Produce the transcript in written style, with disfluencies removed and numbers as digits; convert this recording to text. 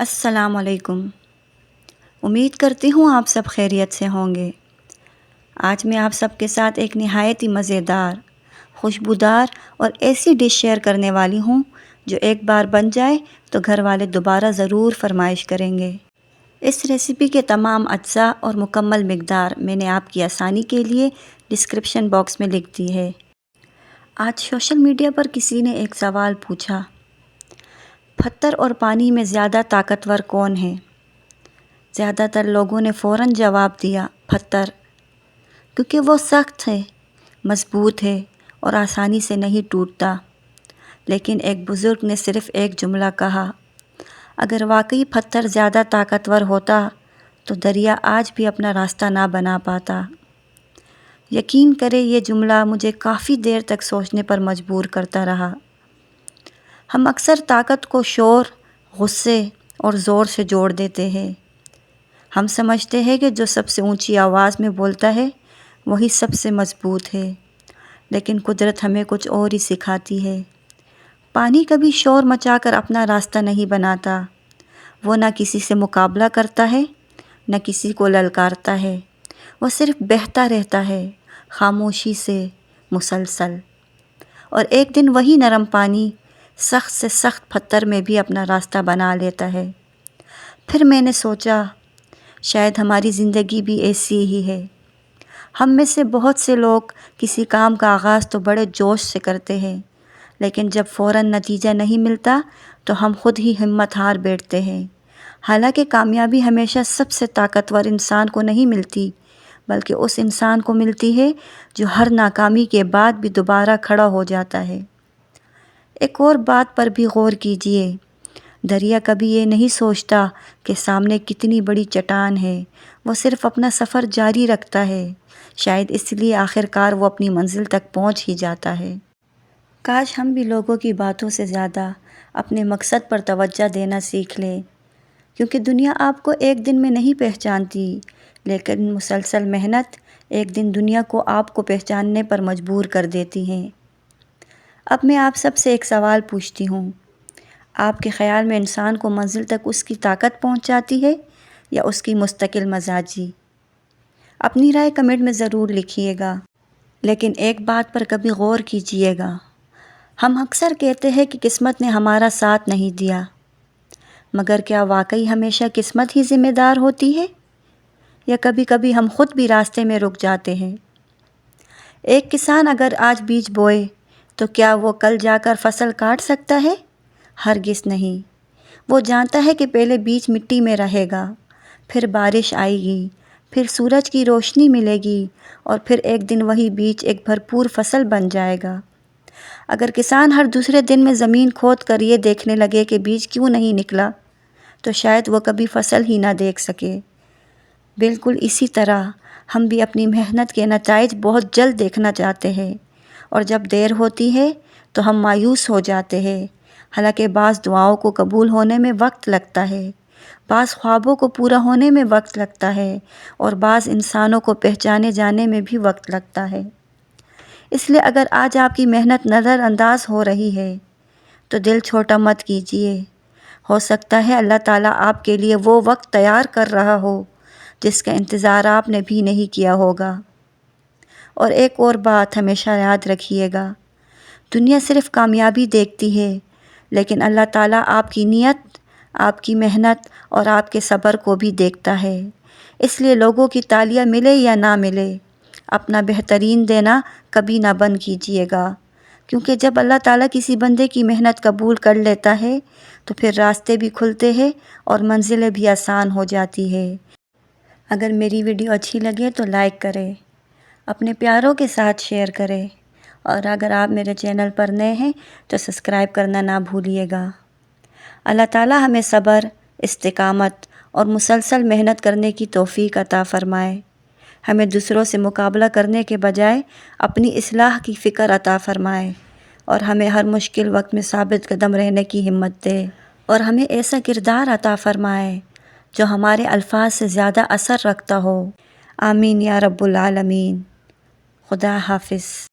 السلام علیکم۔ امید کرتی ہوں آپ سب خیریت سے ہوں گے۔ آج میں آپ سب کے ساتھ ایک نہایت ہی مزیدار، خوشبودار اور ایسی ڈش شیئر کرنے والی ہوں جو ایک بار بن جائے تو گھر والے دوبارہ ضرور فرمائش کریں گے۔ اس ریسیپی کے تمام اجزاء اور مکمل مقدار میں نے آپ کی آسانی کے لیے ڈسکرپشن باکس میں لکھ دی ہے۔ آج سوشل میڈیا پر کسی نے ایک سوال پوچھا، پتھر اور پانی میں زیادہ طاقتور کون ہے؟ زیادہ تر لوگوں نے فوراً جواب دیا، پتھر، کیونکہ وہ سخت ہے، مضبوط ہے اور آسانی سے نہیں ٹوٹتا۔ لیکن ایک بزرگ نے صرف ایک جملہ کہا، اگر واقعی پتھر زیادہ طاقتور ہوتا تو دریا آج بھی اپنا راستہ نہ بنا پاتا۔ یقین کرے یہ جملہ مجھے کافی دیر تک سوچنے پر مجبور کرتا رہا۔ ہم اکثر طاقت کو شور، غصے اور زور سے جوڑ دیتے ہیں۔ ہم سمجھتے ہیں کہ جو سب سے اونچی آواز میں بولتا ہے وہی سب سے مضبوط ہے، لیکن قدرت ہمیں کچھ اور ہی سکھاتی ہے۔ پانی کبھی شور مچا کر اپنا راستہ نہیں بناتا۔ وہ نہ کسی سے مقابلہ کرتا ہے، نہ کسی کو للکارتا ہے۔ وہ صرف بہتا رہتا ہے، خاموشی سے، مسلسل۔ اور ایک دن وہی نرم پانی سخت سے سخت پتھر میں بھی اپنا راستہ بنا لیتا ہے۔ پھر میں نے سوچا، شاید ہماری زندگی بھی ایسی ہی ہے۔ ہم میں سے بہت سے لوگ کسی کام کا آغاز تو بڑے جوش سے کرتے ہیں، لیکن جب فوراً نتیجہ نہیں ملتا تو ہم خود ہی ہمت ہار بیٹھتے ہیں۔ حالانکہ کامیابی ہمیشہ سب سے طاقتور انسان کو نہیں ملتی، بلکہ اس انسان کو ملتی ہے جو ہر ناکامی کے بعد بھی دوبارہ کھڑا ہو جاتا ہے۔ ایک اور بات پر بھی غور کیجئے، دریا کبھی یہ نہیں سوچتا کہ سامنے کتنی بڑی چٹان ہے، وہ صرف اپنا سفر جاری رکھتا ہے۔ شاید اس لیے آخرکار وہ اپنی منزل تک پہنچ ہی جاتا ہے۔ کاش ہم بھی لوگوں کی باتوں سے زیادہ اپنے مقصد پر توجہ دینا سیکھ لیں، کیونکہ دنیا آپ کو ایک دن میں نہیں پہچانتی، لیکن مسلسل محنت ایک دن دنیا کو آپ کو پہچاننے پر مجبور کر دیتی ہے۔ اب میں آپ سب سے ایک سوال پوچھتی ہوں، آپ کے خیال میں انسان کو منزل تک اس کی طاقت پہنچاتی ہے یا اس کی مستقل مزاجی؟ اپنی رائے کمنٹ میں ضرور لکھیے گا۔ لیکن ایک بات پر کبھی غور کیجئے گا، ہم اکثر کہتے ہیں کہ قسمت نے ہمارا ساتھ نہیں دیا، مگر کیا واقعی ہمیشہ قسمت ہی ذمہ دار ہوتی ہے؟ یا کبھی کبھی ہم خود بھی راستے میں رک جاتے ہیں؟ ایک کسان اگر آج بیج بوئے تو کیا وہ کل جا کر فصل کاٹ سکتا ہے؟ ہرگز نہیں۔ وہ جانتا ہے کہ پہلے بیج مٹی میں رہے گا، پھر بارش آئے گی، پھر سورج کی روشنی ملے گی اور پھر ایک دن وہی بیج ایک بھرپور فصل بن جائے گا۔ اگر کسان ہر دوسرے دن میں زمین کھود کر یہ دیکھنے لگے کہ بیج کیوں نہیں نکلا تو شاید وہ کبھی فصل ہی نہ دیکھ سکے۔ بالکل اسی طرح ہم بھی اپنی محنت کے نتائج بہت جلد دیکھنا چاہتے ہیں، اور جب دیر ہوتی ہے تو ہم مایوس ہو جاتے ہیں۔ حالانکہ بعض دعاؤں کو قبول ہونے میں وقت لگتا ہے، بعض خوابوں کو پورا ہونے میں وقت لگتا ہے، اور بعض انسانوں کو پہچانے جانے میں بھی وقت لگتا ہے۔ اس لیے اگر آج آپ کی محنت نظر انداز ہو رہی ہے تو دل چھوٹا مت کیجیے۔ ہو سکتا ہے اللہ تعالیٰ آپ کے لیے وہ وقت تیار کر رہا ہو جس کا انتظار آپ نے بھی نہیں کیا ہوگا۔ اور ایک اور بات ہمیشہ یاد رکھیے گا، دنیا صرف کامیابی دیکھتی ہے، لیکن اللہ تعالیٰ آپ کی نیت، آپ کی محنت اور آپ کے صبر کو بھی دیکھتا ہے۔ اس لیے لوگوں کی تالیاں ملے یا نہ ملے، اپنا بہترین دینا کبھی نہ بند کیجیے گا، کیونکہ جب اللہ تعالیٰ کسی بندے کی محنت قبول کر لیتا ہے تو پھر راستے بھی کھلتے ہیں اور منزلیں بھی آسان ہو جاتی ہے۔ اگر میری ویڈیو اچھی لگے تو لائک کریں، اپنے پیاروں کے ساتھ شیئر کریں، اور اگر آپ میرے چینل پر نئے ہیں تو سبسکرائب کرنا نہ بھولیے گا۔ اللہ تعالیٰ ہمیں صبر، استقامت اور مسلسل محنت کرنے کی توفیق عطا فرمائے۔ ہمیں دوسروں سے مقابلہ کرنے کے بجائے اپنی اصلاح کی فکر عطا فرمائے، اور ہمیں ہر مشکل وقت میں ثابت قدم رہنے کی ہمت دے، اور ہمیں ایسا کردار عطا فرمائے جو ہمارے الفاظ سے زیادہ اثر رکھتا ہو۔ آمین یا رب العالمین۔ خدا حافظ۔